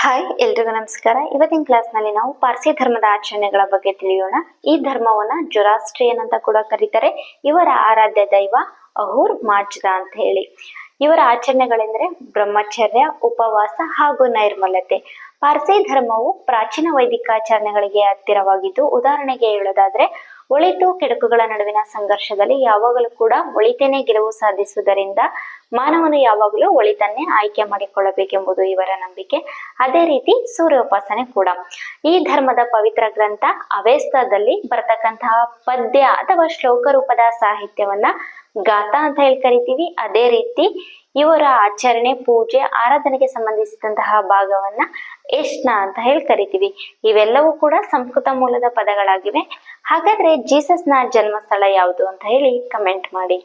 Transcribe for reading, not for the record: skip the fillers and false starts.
Hi ಎಲ್ರಿಗೂ ನಮಸ್ಕಾರ. ಇವತ್ತಿನ ಕ್ಲಾಸ್ ನಲ್ಲಿ ನಾವು ಪಾರ್ಸಿ ಧರ್ಮದ ಆಚರಣೆಗಳ ಬಗ್ಗೆ ತಿಳಿಯೋಣ. ಈ ಧರ್ಮವನ್ನ ಜೊರಾಸ್ಟ್ರಿಯನ್ ಅಂತ ಕೂಡ ಕರೀತಾರೆ. ಇವರ ಆರಾಧ್ಯ ದೈವ ಅಹುರ್ ಮಾಜ್ದಾ ಅಂತ ಹೇಳಿ. ಇವರ ಆಚರಣೆಗಳೆಂದರೆ ಬ್ರಹ್ಮಚರ್ಯ, ಉಪವಾಸ ಹಾಗೂ ನೈರ್ಮಲ್ಯತೆ. ಪಾರ್ಸಿ ಧರ್ಮವು ಪ್ರಾಚೀನ ವೈದಿಕಾಚರಣೆಗಳಿಗೆ ಹತ್ತಿರವಾಗಿದ್ದು, ಉದಾಹರಣೆಗೆ ಹೇಳೋದಾದ್ರೆ ಒಳಿತು ಕೆಡುಕುಗಳ ನಡುವಿನ ಸಂಘರ್ಷದಲ್ಲಿ ಯಾವಾಗಲೂ ಕೂಡ ಒಳಿತೇನೆ ಗೆಲುವು ಸಾಧಿಸುವುದರಿಂದ ಮಾನವನು ಯಾವಾಗಲೂ ಒಳಿತನ್ನೇ ಆಯ್ಕೆ ಮಾಡಿಕೊಳ್ಳಬೇಕೆಂಬುದು ಇವರ ನಂಬಿಕೆ. ಅದೇ ರೀತಿ ಸೂರ್ಯೋಪಾಸನೆ ಕೂಡ. ಈ ಧರ್ಮದ ಪವಿತ್ರ ಗ್ರಂಥ ಅವೇಸ್ತಾದಲ್ಲಿ ಬರತಕ್ಕಂತಹ ಪದ್ಯ ಅಥವಾ ಶ್ಲೋಕ ರೂಪದ ಸಾಹಿತ್ಯವನ್ನ ಗಾಥಾ ಅಂತ ಹೇಳಿ ಕರಿತೀವಿ. ಅದೇ ರೀತಿ ಇವರ ಆಚರಣೆ, ಪೂಜೆ, ಆರಾಧನೆಗೆ ಸಂಬಂಧಿಸಿದಂತಹ ಭಾಗವನ್ನ ಎಷ್ಣ ಅಂತ ಹೇಳಿ ಕರಿತೀವಿ. ಇವೆಲ್ಲವೂ ಕೂಡ ಸಂಸ್ಕೃತ ಮೂಲದ ಪದಗಳಾಗಿವೆ. ಹಾಗಾದ್ರೆ ಜೀಸಸ್ನ ಜನ್ಮಸ್ಥಳ ಯಾವುದು ಅಂತ ಹೇಳಿ ಕಮೆಂಟ್ ಮಾಡಿ.